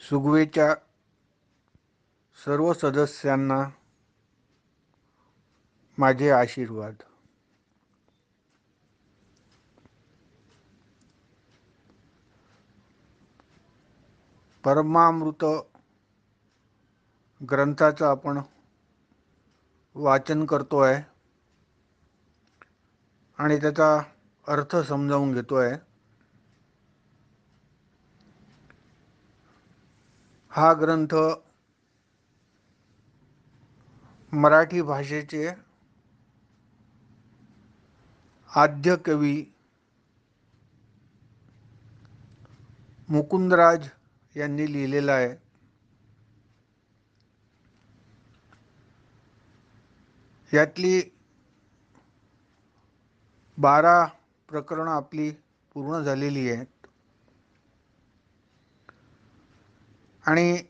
सुगवेच्या सर्व सदस्यांना माझे आशीर्वाद. परमामृत ग्रंथाचं आपण वाचन करतोय आणि त्याचा अर्थ समजावून घेतोय. हा ग्रंथ मराठी भाषेचे आद्य कवी मुकुंदराज यांनी लिहिलेला आहे. यातली 12 प्रकरणं आपली पूर्ण झालेली आहेत आणि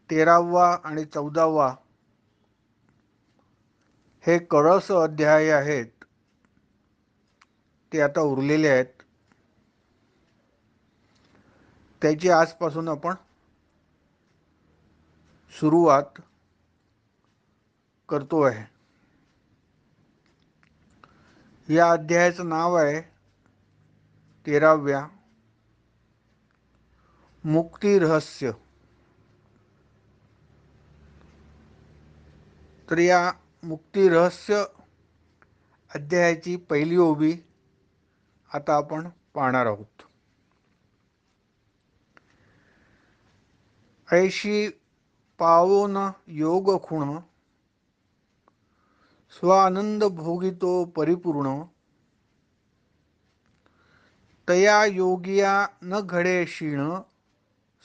13वा आणि 14वा हे कळस अध्याय आहेत, ते आता उरलेले आहेत. त्याची आजपासून आपण सुरुवात करतो आहे. या अध्यायाचं नाव आहे 13व्या मुक्ती रहस्य. तर या मुक्ती रहस्य अध्यायाची पहिली ओवी आता आपण पाहणार आहोत. ऐशी पावोन योग खुण स्वानंद भोगितो परिपूर्ण तया योगिया न घडे क्षीण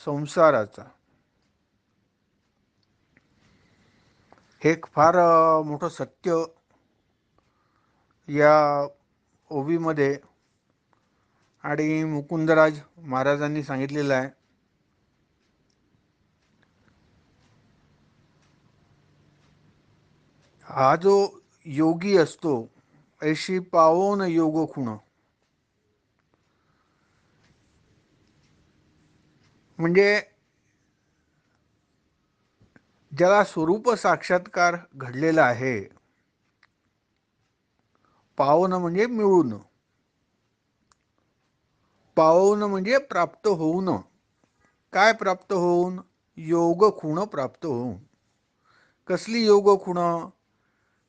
संसाराचा. हे एक फार मोठं सत्य या ओवीमध्ये आणि मुकुंदराज महाराजांनी सांगितलेलं आहे. हा जो योगी असतो, ऐशी पावोन योग खुण, म्हणजे ज्याला स्वरूप साक्षात्कार घडलेला आहे. पावन म्हणजे मिळून, पावन म्हणजे प्राप्त होऊन. काय प्राप्त होऊन? योग खुण प्राप्त होऊन. कसली योग खुण?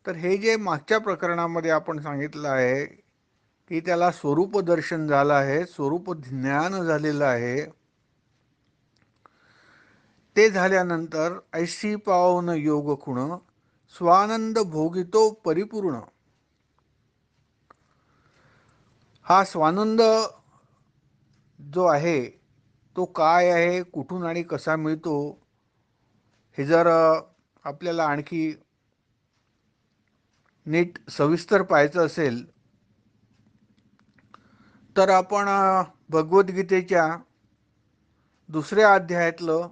तर हे जे मागच्या प्रकरणामध्ये आपण सांगितलं आहे की त्याला स्वरूप दर्शन झालं आहे, स्वरूप ज्ञान झालेलं आहे. ते झाल्यानंतर ऐशी पावन योग खुण स्वानंद भोगितो परिपूर्ण. हा स्वानंद जो आहे तो काय आहे, कुठून आणि कसा मिळतो, हे जर आपल्याला आणखी नीट सविस्तर पाहायचं असेल तर आपण भगवद्गीतेच्या 2ऱ्या अध्यायातलं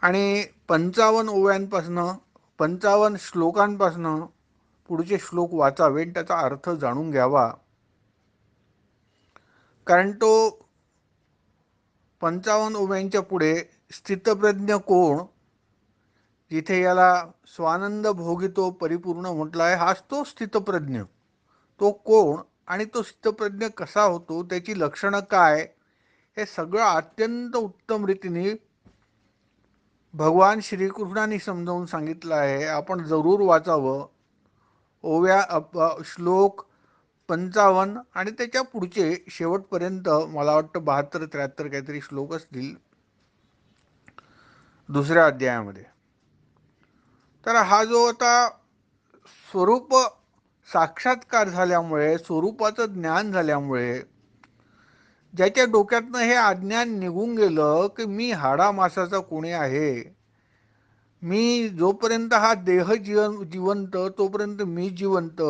आणि 55 ओव्यांपासनं 55 श्लोकांपासनं पुढचे श्लोक वाचावे, त्याचा अर्थ जाणून घ्यावा. कारण तो 55 ओव्यांच्या पुढे स्थितप्रज्ञ कोण, जिथे याला स्वानंद भोगितो परिपूर्ण म्हटलं आहे, हाच तो स्थितप्रज्ञ. तो कोण आणि तो स्थितप्रज्ञ कसा होतो, त्याची लक्षणं काय, हे सगळं अत्यंत उत्तम रीतीने भगवान श्रीकृष्णांनी समजावून सांगितलं आहे. आपण जरूर वाचावं. श्लोक 55 आणि त्याच्या पुढचे शेवटपर्यंत, मला वाटतं 72-73 काहीतरी श्लोक असतील 2ऱ्या अध्यायामध्ये. तर हा जो आता स्वरूप साक्षात्कार झाल्यामुळे, स्वरूपाचं ज्ञान झाल्यामुळे ज्याच्या डोक्यातनं हे अज्ञान निघून गेलं की मी हाडामासाचा कोणी आहे, मी जोपर्यंत हा देह जिवंत तोपर्यंत मी जिवंत,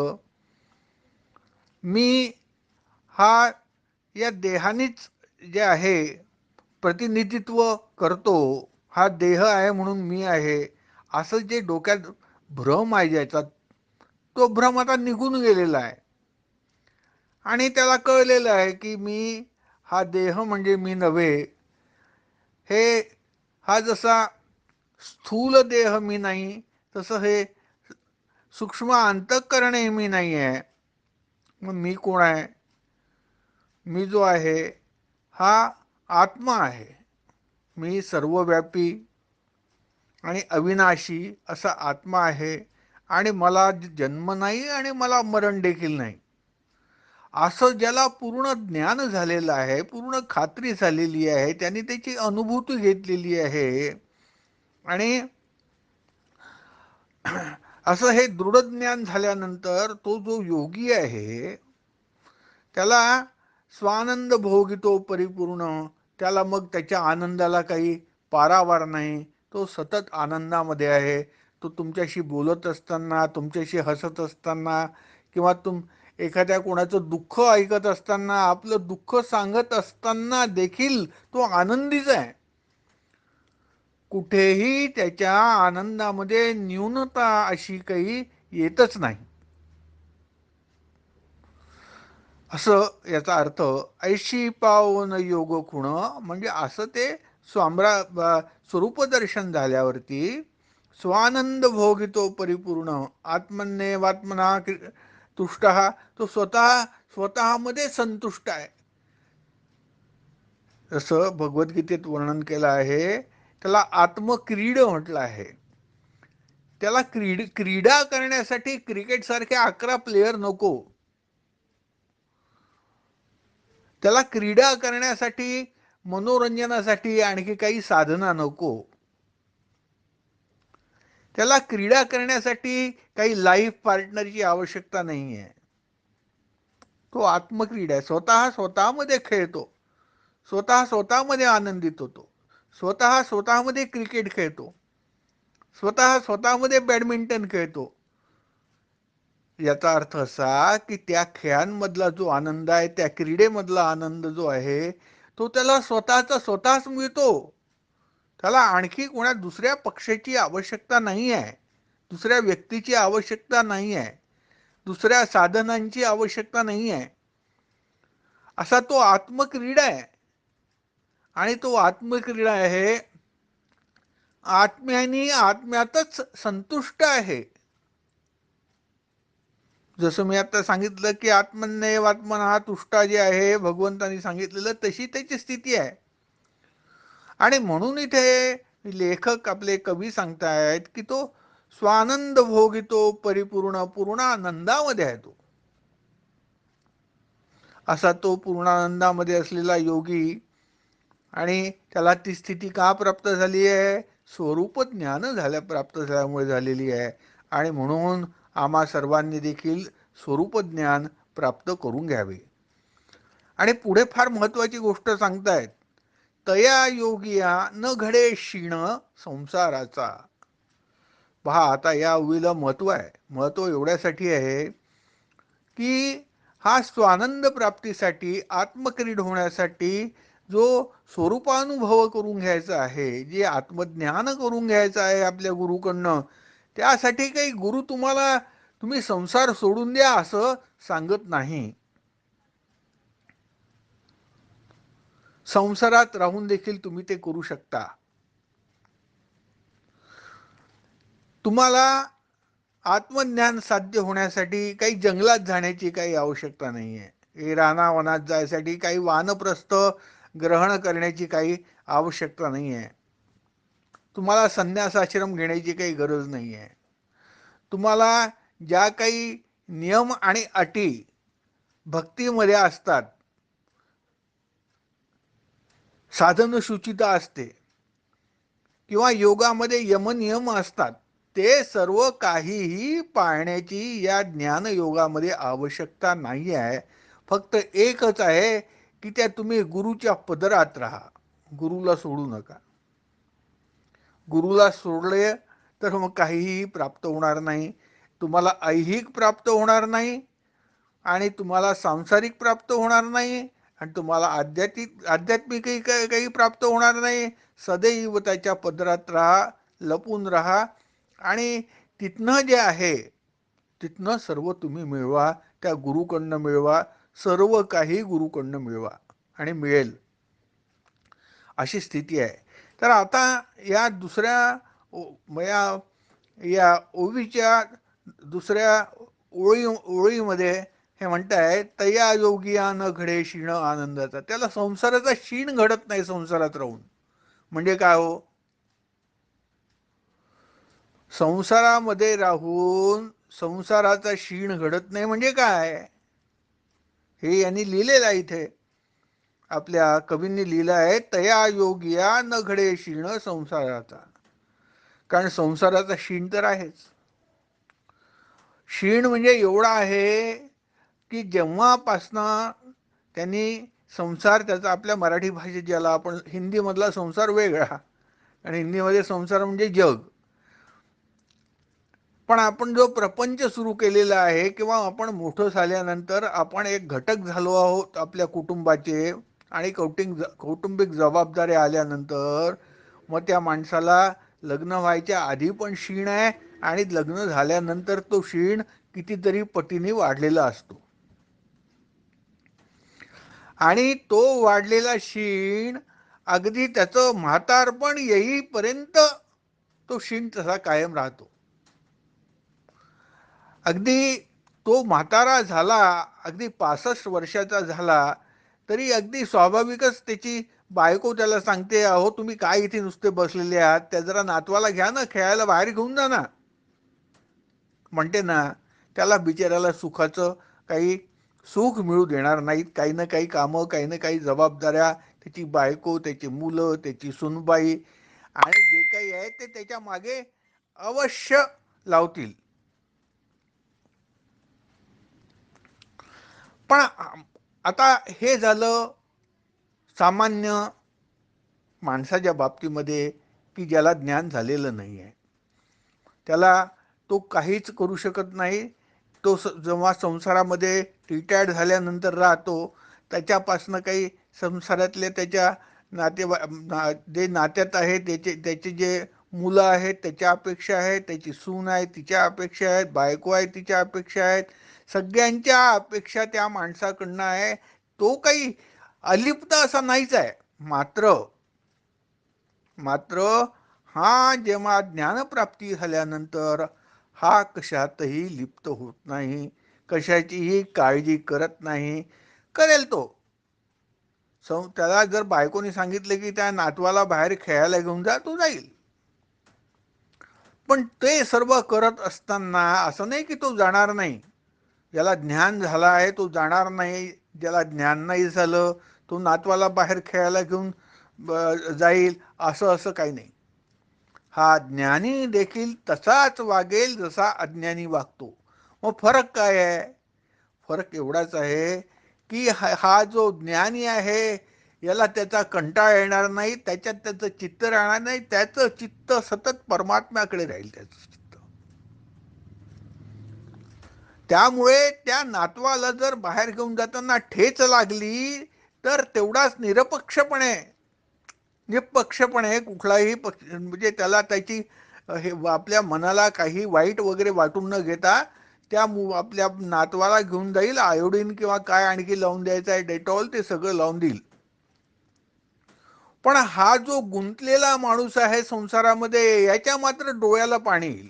मी हा या देहानेच जे आहे प्रतिनिधित्व करतो, हा देह आहे म्हणून मी आहे, असं जे डोक्यात भ्रम आहे ज्याचा, तो भ्रम आता निघून गेलेला आहे. आणि त्याला कळलेलं आहे की मी हा देह म्हणजे मी नव्हे, हे हा जसा स्थूल देह मी नाही, तसं हे सूक्ष्म अंतःकरण मी नाही आहे. मग मी कोण आहे? मी जो आहे हा आत्मा आहे. मी सर्वव्यापी आणि अविनाशी असा आत्मा आहे आणि मला जन्म नाही आणि मला मरण देखील नाही. असं ज्याला पूर्ण ज्ञान झालेलं आहे, पूर्ण खात्री झालेली आहे, त्यांनी त्याची अनुभूती घेतलेली आहे आणि असं हे दृढ ज्ञान झाल्यानंतर तो जो योगी आहे त्याला स्वानंद भोगितो परिपूर्ण. त्याला मग त्याच्या आनंदाला काही पारावार नाही. तो सतत आनंदामध्ये आहे. तो तुमच्याशी बोलत असताना, तुमच्याशी हसत असताना किंवा एखाद्या कोणाचं दुःख ऐकत असताना, आपलं दुःख सांगत असताना देखील तो आनंदीच आहे. कुठेही त्याच्या आनंदामध्ये न्यूनता अशी काही येतच नाही. असं याचा अर्थ ऐशी पावन योग खुण, म्हणजे असं ते स्वरूप दर्शन झाल्यावरती स्वानंद भोगितो परिपूर्ण आत्मन्यवात्मना तुष्ट, तो स्वतःमध्ये संतुष्ट आहे. जसं भगवद्गीतेत वर्णन केलं आहे, त्याला आत्मक्रीड म्हटलं आहे. त्याला क्रीडा करण्यासाठी क्रिकेट सारखे 11 प्लेयर नको. त्याला क्रीडा करण्यासाठी, मनोरंजनासाठी आणखी काही साधना नको. त्याला क्रीडा करण्यासाठी काही लाईफ पार्टनरची आवश्यकता नाही आहे. तो आत्मक्रीडा आहे. स्वतःमध्ये खेळतो, स्वतःमध्ये आनंदित होतो, स्वतःमध्ये क्रिकेट खेळतो, स्वतःमध्ये बॅडमिंटन खेळतो. याचा अर्थ असा की त्या खेळांमधला जो आनंद आहे, त्या क्रीडेमधला आनंद जो आहे, तो त्याला स्वतःच मिळतो. त्याला आणखी कोणा दुसऱ्या पक्षाची आवश्यकता नाही आहे, दुसऱ्या व्यक्तीची आवश्यकता नाही आहे, दुसऱ्या साधनांची आवश्यकता नाही आहे. असा तो आत्मक्रीडा आहे. आणि तो आत्मक्रीडा आहे, आत्म्याने आत्म्यातच संतुष्ट आहे. जसं मी आता सांगितलं की आत्मन्यव आत्मन हा तुष्टा जे आहे भगवंतांनी सांगितलेलं, तशी त्याची स्थिती आहे. आणि म्हणून इथे लेखक आपले कवी सांगतायत की तो स्वानंद भोगितो परिपूर्ण, पूर्ण आनंदामध्ये आहे तो. असा तो पूर्णानंदामध्ये असलेला योगी, आणि त्याला ती स्थिती का प्राप्त झाली आहे? स्वरूप ज्ञान प्राप्त झाल्यामुळे झालेली आहे. आणि म्हणून आम्हा सर्वांनी देखील स्वरूप ज्ञान प्राप्त करून घ्यावे. आणि पुढे फार महत्वाची गोष्ट सांगतायत, तया योगिया न घडे क्षीण संसाराचा. पहा, आता या ओवीला महत्व आहे. महत्व एवढ्यासाठी आहे की हा स्वानंद प्राप्तीसाठी, आत्मक्रीड होण्यासाठी जो स्वरूपानुभव करून घ्यायचा आहे, जे आत्मज्ञान करून घ्यायचं आहे आपल्या गुरुकडनं, त्यासाठी काही गुरु तुम्ही संसार सोडून द्या असं सांगत नाही. संसारात राहून देखील तुम्ही ते करू शकता. तुम्हाला आत्मज्ञान साध्य होण्यासाठी काही जंगलात जाण्याची काही आवश्यकता नाही आहे. रानावनात जायसाठी काही वानप्रस्थ ग्रहण करण्याची काही आवश्यकता नाही आहे. तुम्हाला संन्यास आश्रम घेण्याची काही गरज नाही आहे. तुम्हाला ज्या काही नियम आणि अटी भक्तीमध्ये असतात, साधन शुचिता असते किंवा योगामध्ये यमनियम असतात, ते सर्व काहीही पाळण्याची या ज्ञान योगामध्ये आवश्यकता नाही आहे. फक्त एकच आहे की त्या तुम्ही गुरुच्या पदरात राहा, गुरुला सोडू नका. गुरुला सोडले तर मग काहीही प्राप्त होणार नाही. तुम्हाला ऐहिक प्राप्त होणार नाही आणि तुम्हाला सांसारिक प्राप्त होणार नाही आणि तुम्हाला आध्यात्मिकही काही प्राप्त होणार नाही. सदैव त्याच्या पदरात राहा, लपून राहा आणि तिथनं जे आहे तिथनं सर्व तुम्ही मिळवा, त्या गुरुकडनं मिळवा, सर्व काही गुरुकडनं मिळवा आणि मिळेल, अशी स्थिती आहे. तर आता या दुसऱ्या या या ओवीच्या दुसऱ्या ओळीमध्ये हे म्हणताय, तया योगिया न घडे क्षीण आनंदाचा. त्याला संसाराचा क्षीण घडत नाही संसारात राहून. म्हणजे काय हो, संसारामध्ये राहून संसाराचा क्षीण घडत नाही म्हणजे काय, हे यांनी लिहिलेलं आहे इथे. आपल्या कवींनी लिहिलं आहे, तया योगिया न घडे क्षीण संसाराचा. कारण संसाराचा क्षीण तर आहेच. क्षीण म्हणजे एवढा आहे की जेव्हापासनं त्यांनी संसार त्याचा, आपल्या मराठी भाषेत ज्याला आपण, हिंदीमधला संसार वेगळा आणि हिंदीमध्ये संसार म्हणजे जग. पण आपण जो प्रपंच सुरू केलेला आहे किंवा आपण मोठं झाल्यानंतर आपण एक घटक झालो आहोत आपल्या कुटुंबाचे, आणि कौटुंबिक जबाबदाऱ्या आल्यानंतर मग त्या माणसाला लग्न व्हायच्या आधी पण क्षीण आहे आणि लग्न झाल्यानंतर तो क्षीण कितीतरी पटीने वाढलेला असतो. आणि तो वाढलेला क्षीण अगदी त्याचं म्हातारपण येईपर्यंत तो क्षीण तसा कायम राहतो. अगदी तो म्हातारा झाला, अगदी 65 वर्षाचा झाला, तरी अगदी स्वाभाविकच त्याची बायको त्याला सांगते, अहो तुम्ही काय इथे नुसते बसलेले आहात, त्या जरा नातवाला घ्या ना, खेळायला बाहेर घेऊन जा ना, म्हणते ना. त्याला बिचाऱ्याला सुखाचं काही सुख मिळू देणार नाहीत. काही ना काही कामं, काही ना काही जबाबदाऱ्या, त्याची बायको, त्याची मुलं, त्याची सुनबाई आणि जे काही आहे ते त्याच्या मागे अवश्य लावतील. पण आता हे झालं सामान्य माणसाच्या बाबतीमध्ये, की ज्याला ज्ञान झालेलं नाही आहे. त्याला तो काहीच करू शकत नाही. तो जेव्हा संसारामध्ये रिटायर्ड झाल्यानंतर राहतो, त्याच्यापासनं काही संसारातले त्याच्या जे नात्यात आहे त्याचे जे मुलं आहेत त्याच्या अपेक्षा आहेत, त्याची सून आहे तिच्या अपेक्षा आहेत, बायको आहे तिच्या अपेक्षा आहेत, सगळ्यांच्या अपेक्षा त्या माणसाकडनं आहे. तो काही अलिप्त असा नाहीच आहे. मात्र मात्र हा जेव्हा ज्ञानप्राप्ती झाल्यानंतर हा कशातही लिप्त होत नाही, कशाचीही काळजी करत नाही. करेल तो. त्याला जर बायकोनी सांगितले की त्या नातवाला बाहेर खेळायला घेऊन जा, तो जाईल. पण ते सर्व करत असताना असं नाही की तो जाणार नाही. ज्याला ज्ञान झालं आहे तो जाणार नाही, ज्याला ज्ञान नाही झालं तो नातवाला बाहेर खेळायला घेऊन जाईल, असं असं काही नाही. हा ज्ञानी देखील तसाच वागेल जसा अज्ञानी वागतो. मग फरक काय आहे? फरक एवढाच आहे की हा जो ज्ञानी आहे याला त्याचा कंटाळा येणार नाही, त्याच्यात त्याचं चित्त राहणार नाही, त्याचं चित्त सतत परमात्म्याकडे राहील त्याचं चित्त. त्यामुळे त्या नातवाला जर बाहेर घेऊन जाताना ठेच लागली तर तेवढाच निष्पक्षपणे कुठलाही पक्ष म्हणजे त्याला त्याची हे आपल्या मनाला काही वाईट वगैरे वाटून न घेता त्या आपल्या नातवाला घेऊन जाईल. आयोडीन किंवा काय आणखी लावून द्यायचं आहे, डेटॉल, ते सगळं लावून देईल. पण हा जो गुंतलेला माणूस आहे संसारामध्ये, याच्या मात्र डोळ्याला पाणी येईल.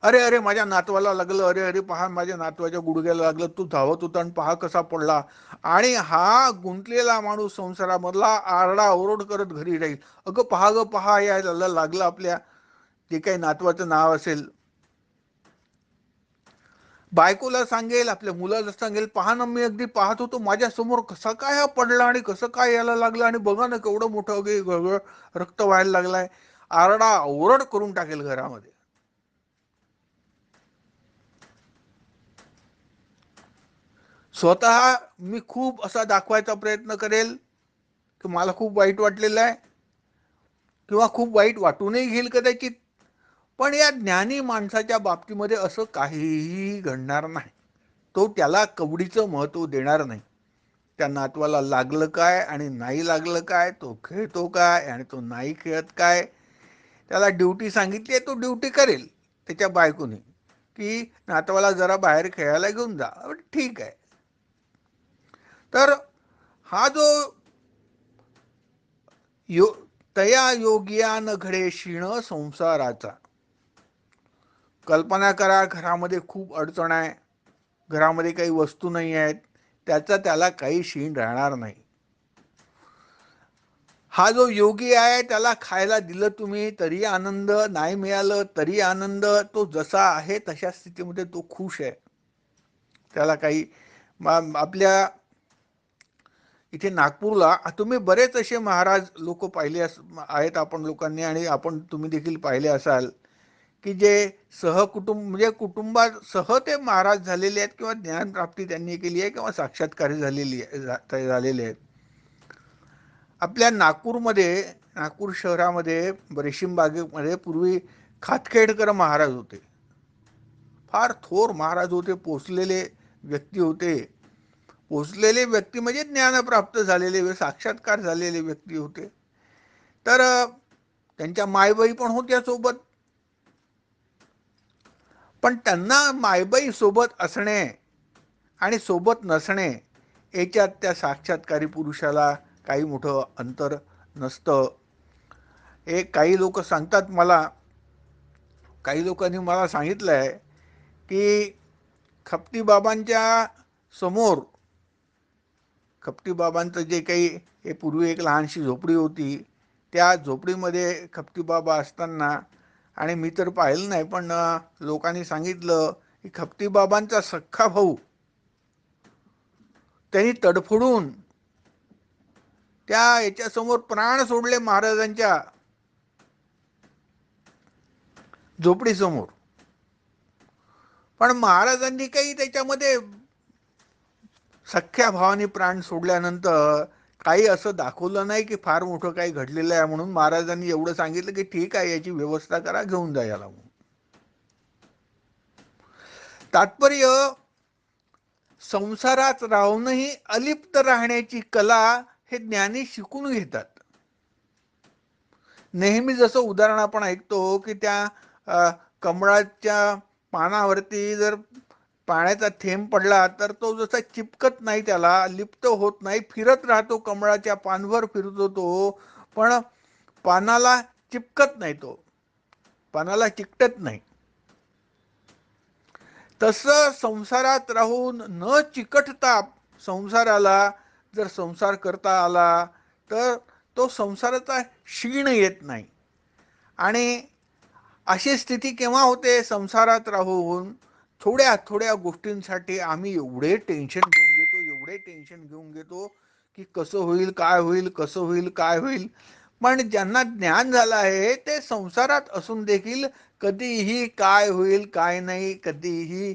अरे अरे माझ्या नातवाला लागलं, अरे अरे पहा माझ्या नातवाच्या गुडघ्याला लागलं, तू धावत होता आणि पहा कसा पडला. आणि हा गुंतलेला माणूस संसारामधला आरडा ओरड करत घरी राहील, अगं पहा ग पहा याला लागलं आपल्या जे काही नातवाचं नाव असेल. बायकोला सांगेल, आपल्या मुलाला सांगेल, पहा ना मी अगदी पाहत होतो माझ्या समोर कसा काय हा पडला आणि कसं काय याला लागलं, आणि बघा ना केवढं मोठं अगदी गळगळ रक्त व्हायला लागलाय. आरडा ओरड करून टाकेल घरामध्ये. स्वतः मी खूप असा दाखवायचा प्रयत्न करेल की मला खूप वाईट वाटलेलं आहे, किंवा खूप वाईट वाटूनही घेईल कदाचित. पण या ज्ञानी माणसाच्या बाबतीमध्ये असं काहीही घडणार नाही. तो त्याला कवडीचं महत्व देणार नाही. त्या नातवाला लागलं काय आणि नाही लागलं काय, तो खेळतो काय आणि तो नाही खेळत काय, त्याला ड्युटी सांगितली आहे तो ड्युटी करेल त्याच्या बायकोने, की नातवाला जरा बाहेर खेळायला घेऊन जा, ठीक आहे. तर हा जो यो तया योगिया न घडे क्षीण संसाराचा. कल्पना करा, घरामध्ये खूप अडचण आहे, घरामध्ये काही वस्तू नाही आहेत, त्याला काही क्षीण राहणार नाही. हा जो योगी आहे त्याला खायला दिलं तुम्ही तरी आनंद, नाही मिळालं तरी आनंद, तो जसा आहे तशा स्थितीमध्ये तो खुश आहे. त्याला काही आपल्या इथे नागपूरला तुम्ही बरेच असे महाराज लोक पाहिले आहेत आपण लोकांनी, आणि आपण तुम्ही देखील पाहिले असाल की जे सहकुटुंब म्हणजे कुटुंबात सह ते महाराज झालेले आहेत, किंवा ज्ञानप्राप्ती त्यांनी केली आहे, किंवा साक्षात्कारी झालेले आहेत. आपल्या नागपूरमध्ये, नागपूर शहरामध्ये रेशीम बागेमध्ये पूर्वी खातखेडकर महाराज होते. फार थोर महाराज होते, पोचलेले व्यक्ती म्हणजे ज्ञानप्राप्त झालेले, साक्षात्कार झालेले व्यक्ती होते. तर त्यांच्या मायबाई पण होत्या सोबत, पण त्यांना मायबाई सोबत असणे आणि सोबत नसणे याच्यात त्या साक्षात्कारी पुरुषाला काही मोठं अंतर नसतं. काही लोक सांगतात मला, काही लोकांनी मला सांगितलं आहे की खपती बाबांच्या समोर, खपती बाबांचं जे काही, हे पूर्वी एक लहानशी झोपडी होती, त्या झोपडीमध्ये खपती बाबा असताना, आणि मी तर पाहिलं नाही पण लोकांनी सांगितलं की खपती बाबांचा सख्खा भाऊ त्यांनी तडफडून त्या याच्यासमोर प्राण सोडले, महाराजांच्या झोपडीसमोर. पण महाराजांनी काही त्याच्यामध्ये, सख्ख्या भावानी प्राण सोडल्यानंतर काही असं दाखवलं नाही की फार मोठं काही घडलेलं आहे म्हणून. महाराजांनी एवढं सांगितलं की ठीक आहे, याची व्यवस्था करा, घेऊन जा याला. तात्पर्य, संसारात राहूनही अलिप्त राहण्याची कला हे ज्ञानी शिकून घेतात. नेहमी जसं उदाहरण आपण ऐकतो की त्या कमळाच्या पानावरती जर पाण्याचा थेंब पडला तर तो जसा चिपकत नाही, त्याला लिप्त होत नाही, फिरत राहतो, कमळाच्या पानवर फिरतो तो, पण पानाला चिपकत नाही, तो पानाला चिकटत नाही. तसं संसारात राहून न चिकटता संसाराला जर संसार करता आला तर तो संसाराचा क्षीण येत नाही. आणि अशी स्थिती केव्हा होते, संसारात राहून थोड्या थोड्या गोष्टींसाठी आम्ही एवढे टेन्शन घेऊन घेतो की कसं होईल, काय होईल, कसं होईल, काय होईल. पण ज्यांना ज्ञान झालं आहे ते संसारात असून देखील कधीही काय होईल, काय नाही, कधीही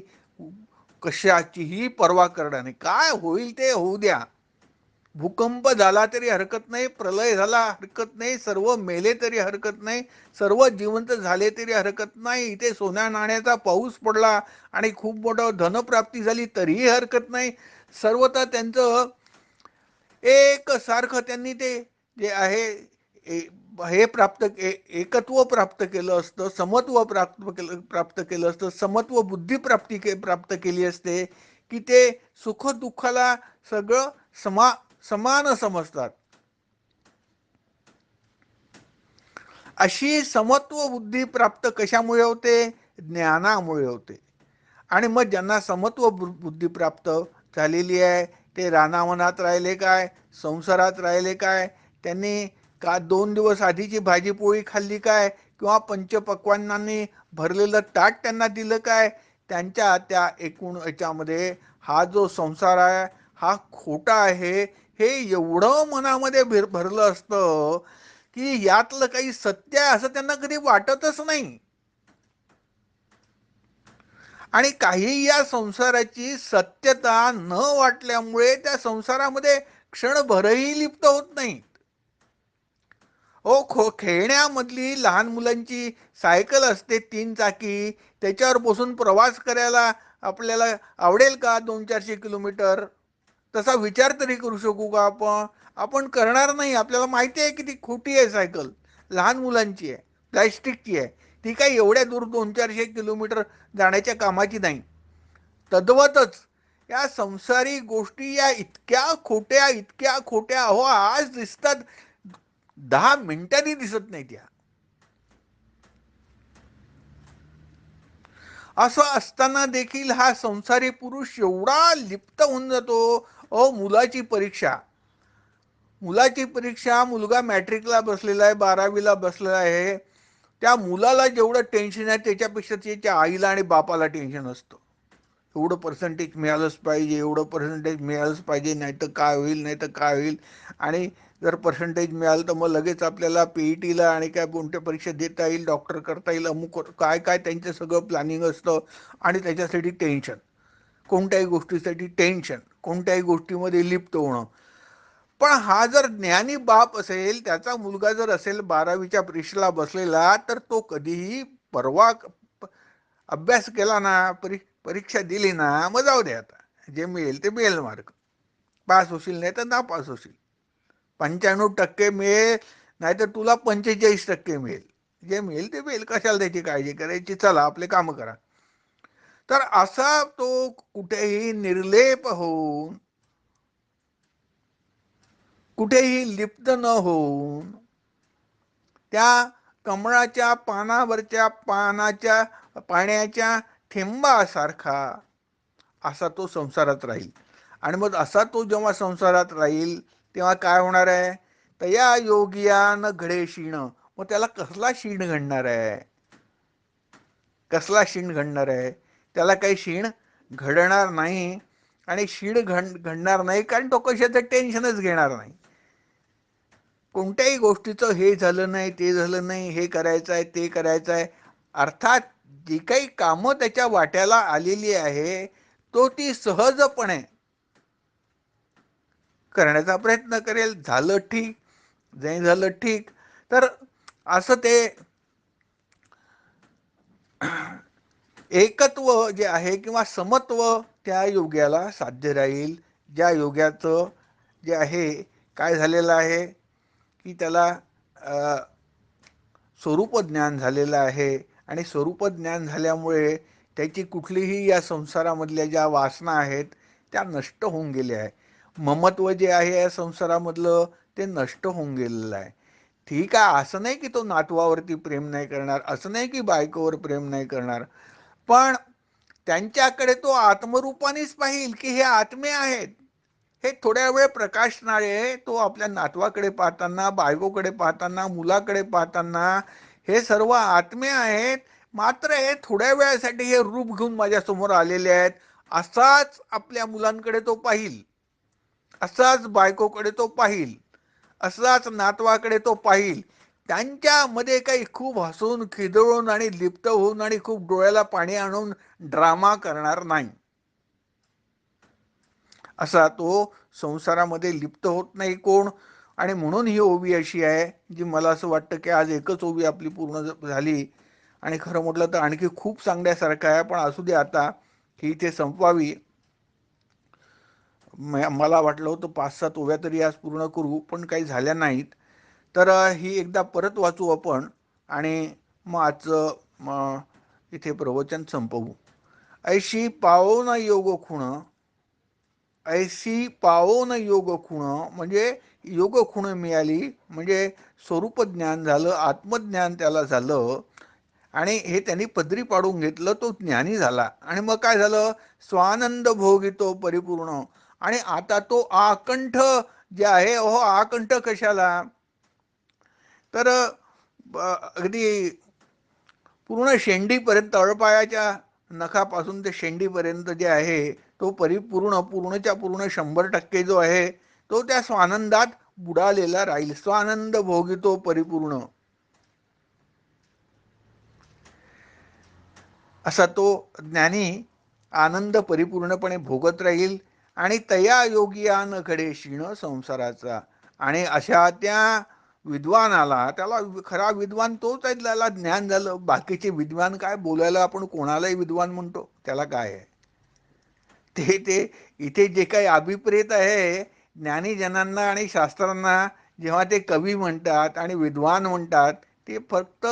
कशाचीही पर्वा करणार नाही. काय होईल ते होऊ द्या. भूकंप झाला तरी हरकत नाही, प्रलय झाला हरकत नाही, सर्व मेले तरी हरकत नाही, सर्व जिवंत झाले तरी हरकत नाही, इथे सोन्या नाण्याचा पाऊस पडला आणि खूप मोठं धनप्राप्ती झाली तरीही हरकत नाही. सर्वता त्यांचं एक सारखं त्यांनी ते जे आहे हे एकत्व प्राप्त केलं असतं, समत्व प्राप्त केलं असतं, समत्व बुद्धी प्राप्त केली असते की ते सुख दुःखाला सगळं समान समजतात. अशी समत्व बुद्धी प्राप्त कशामुळे होते, ज्ञानामुळे होते. आणि मग ज्यांना समत्व बुद्धी प्राप्त झालेली आहे ते रानावनात राहिले काय, संसारात राहिले काय, त्यांनी का 2 दिवस आधीची भाजी पोळी खाल्ली काय, किंवा पंचपक्वान्नांनी भरलेलं ताट त्यांना दिलं काय, त्यांच्या त्या एकूण याच्यामध्ये हा जो संसार आहे हा खोटा आहे हे एवढं मनामध्ये भरलं असतं की यातलं काही सत्य आहे असं त्यांना कधी वाटतच नाही. आणि काही या संसाराची सत्यता न वाटल्यामुळे त्या संसारामध्ये क्षणभरही लिप्त होत नाहीत. खेळण्यामधली लहान मुलांची सायकल असते 3 चाकी, त्याच्यावर बसून प्रवास करायला आपल्याला आवडेल का 200-400 किलोमीटर? तसा विचार तरी करू शकू का आपण? आपण करणार नाही. आपल्याला माहिती आहे की ती खोटी आहे सायकल, लहान मुलांची आहे, प्लॅस्टिकची आहे, ती काही एवढ्या दूर 200-400 किलोमीटर जाण्याच्या कामाची नाही. तद्वतच या संसारी गोष्टी या इतक्या खोट्या, इतक्या खोट्या, हो आज दिसतात 10 मिनिटांनी दिसत नाही त्या. असं असताना देखील हा संसारी पुरुष एवढा लिप्त होऊन जातो. मुलाची परीक्षा, मुलगा मॅट्रिकला बसलेला आहे, 12वीला बसलेला आहे. त्या मुलाला जेवढं टेन्शन आहे त्याच्यापेक्षा त्याच्या आईला आणि बापाला टेन्शन असतं. एवढं पर्सेंटेज मिळालंच पाहिजे, एवढं पर्सेंटेज मिळालंच पाहिजे, नाही तर काय होईल, नाही तर काय होईल. आणि जर पर्सेंटेज मिळालं तर मग लगेच आपल्याला पीईटीला आणि काय कोणत्या परीक्षा देता येईल, डॉक्टर करता येईल, अमुक काय काय त्यांचं सगळं प्लॅनिंग असतं. आणि त्याच्यासाठी टेन्शन, कोणत्याही गोष्टीसाठी टेन्शन, कोणत्याही गोष्टीमध्ये लिप्त होणं. पण हा जर ज्ञानी बाप असेल, त्याचा मुलगा जर असेल 12वीच्या परीक्षेला बसलेला, तर तो कधीही परवा अभ्यास केला ना, परीक्षा दिली ना, मग जाऊ दे, आता जे मिळेल ते मिळेल मार्क. पास होशील नाही तर नापास होशील. 95% मिळेल नाही तर तुला 45% मिळेल. जे मिळेल ते मिळेल, कशाला त्याची काळजी करायची, चला आपले काम करा. तर असा तो कुठेही निर्लेप होऊन, कुठेही लिप्त न होऊन, त्या कमळाच्या पानावरच्या पाण्याच्या थेंबासारखा असा तो संसारात राहील. आणि मग असा तो जेव्हा संसारात राहील तेव्हा काय होणार आहे? तया योगियान घडे क्षीण. मग त्याला कसला क्षीण घडणार आहे? कसला क्षीण घडणार आहे? त्याला काही क्षीण घडणार नाही. आणि क्षीण घडणार नाही कारण तो कशाचं टेन्शनच घेणार नाही. कोणत्याही गोष्टीचं हे झालं नाही, ते झालं नाही, हे करायचं आहे, ते करायचं आहे. अर्थात जी काही कामं त्याच्या वाट्याला आलेली आहे तो ती सहजपणे करण्याचा प्रयत्न करेल. झालं ठीक, नाही झालं ठीक. तर असं ते एकत्व जे आहे किंवा समत्व त्या योग्याला साध्य राहील. ज्या योग्याचं जे आहे काय झालेलं आहे की त्याला स्वरूप ज्ञान झालेलं आहे. आणि स्वरूप ज्ञान झाल्यामुळे त्याची कुठलीही या संसारामधल्या ज्या वासना आहेत त्या नष्ट होऊन गेल्या आहे. ममत्व जे आहे या संसारामधलं ते नष्ट होऊन गेलेलं आहे. ठीक आहे, असं नाही की तो नातवावरती प्रेम नाही करणार, असं नाही की बायकोवर प्रेम नाही करणार, पण त्यांच्याकडे तो आत्मरूपानेच पाहिल की हे आत्मे आहेत. हे थोड्या वेळ प्रकाशणारे तो आपल्या नातवाकडे पाहताना, बायकोकडे पाहताना, मुलाकडे पाहताना हे सर्व आत्मे आहेत. मात्र हे थोड्या वेळासाठी हे रूप घेऊन माझ्या समोर आलेले आहेत. असाच आपल्या मुलांकडे तो पाहिल, असाच बायकोकडे तो पाहिल, असाच नातवाकडे तो पाहिल. त्यांच्यामध्ये काही खूप हसून खिदळून आणि लिप्त होऊन आणि खूप डोळ्याला पाणी आणून ड्रामा करणार नाही. असा तो संसारामध्ये लिप्त होत नाही कोण. आणि म्हणून ही ओवी अशी आहे जी मला असं वाटतं की आज एकच ओवी आपली पूर्ण झाली. आणि खरं म्हटलं तर आणखी खूप सांगण्यासारखं आहे, पण असू दे आता ही इथे संपवावी. मला वाटलं होतं 5-7 ओव्या तरी आज पूर्ण करू, पण काही झाल्या नाहीत. तर ही एकदा परत वाचू आपण आणि मग आजचं इथे प्रवचन संपवू. ऐशी पावो न योग खुण, ऐशी पावो न योग खुण म्हणजे योग खुण मिळाली म्हणजे स्वरूप ज्ञान झालं, आत्मज्ञान त्याला झालं. आणि हे त्यांनी पदरी पाडून घेतलं, तो ज्ञानी झाला. आणि मग काय झालं? स्वानंद भोगितो परिपूर्ण. आणि आता तो आकंठ जे आहे, आकंठ कशाला? तर अगदी पूर्ण शेंडीपर्यंत, तळपायाच्या नखापासून ते शेंडीपर्यंत जे आहे तो परिपूर्ण, पूर्णच्या पूर्ण 100% जो आहे तो त्या स्वानंदात बुडालेला राहील. स्वानंद भोगितो परिपूर्ण असा तो ज्ञानी आनंद परिपूर्णपणे भोगत राहील. आणि तया योगियान घडे क्षीण संसाराचा. आणि अशा त्या विद्वानाला, त्याला खरा विद्वान तोच आहे, त्याला ज्ञान झालं. बाकीचे विद्वान काय बोलायला, आपण कोणालाही विद्वान म्हणतो, त्याला काय आहे ते ते इथे जे काही अभिप्रेत आहे ज्ञानीजनांना आणि शास्त्रांना, जेव्हा ते कवी म्हणतात आणि विद्वान म्हणतात, ते फक्त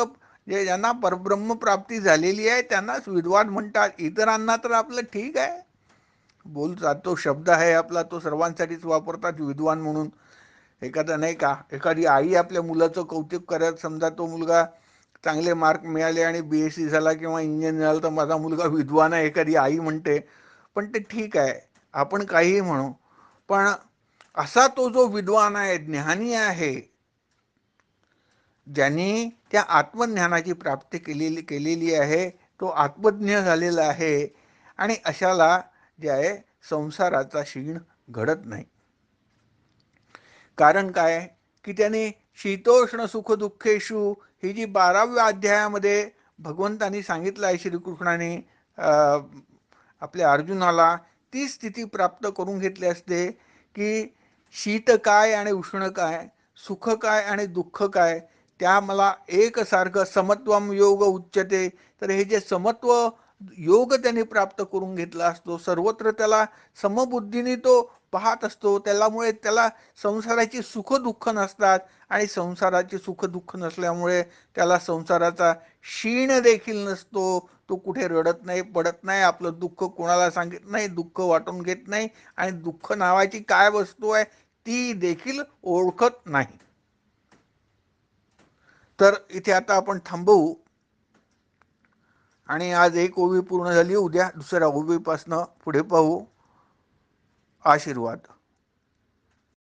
जे ज्यांना परब्रह्म प्राप्ती झालेली आहे त्यांनाच विद्वान म्हणतात. इतरांना तर आपलं ठीक आहे, बोलतात तो शब्द आहे आपला, तो सर्वांसाठीच वापरतात विद्वान म्हणून. एखादा नाही का, एखादी आई आपल्या मुलाचं कौतुक करत, समजा तो मुलगा चांगले मार्क मिळाले आणि BSc झाला किंवा इंजिनियर झाला तर माझा मुलगा विद्वान आहे, एखादी आई म्हणते. पण ते ठीक आहे, आपण काहीही म्हणू, पण असा तो जो विद्वान आहे, ज्ञानी आहे, ज्यांनी त्या आत्मज्ञानाची प्राप्ती केलेली आहे, तो आत्मज्ञ झालेला आहे, आणि अशाला जे आहे संसाराचा क्षीण घडत नाही. कारण काय की त्याने शीतोष्ण सुख दुःखेशु ही जी 12व्या अध्यायामध्ये भगवंतांनी सांगितलं आहे, श्रीकृष्णाने आपल्या अर्जुनाला, ती स्थिती प्राप्त करून घेतली असते की शीत काय आणि उष्ण काय, सुख काय आणि दुःख काय, त्या मला एकसारखं समत्वम योग उच्चते. तर हे जे समत्व योग त्याने प्राप्त करून घेतला असतो, सर्वत्र त्याला समबुद्धीने तो पाहत असतो, त्यामुळे त्याला संसाराची सुख दुःख नसतात, आणि संसाराची सुख दुःख नसल्यामुळे त्याला संसाराचा क्षीण देखील नसतो. तो कुठे रडत नाही, पडत नाही, आपलं दुःख कोणाला सांगित नाही, दुःख वाटून घेत नाही, आणि दुःख नावाची काय वस्तू आहे ती देखील ओळखत नाही. तर इथे आता आपण थांबवू, आणि आज एक ओवी पूर्ण झाली, उद्या दुसऱ्या ओवीपासनं पुढे पाहू. आशीर्वाद.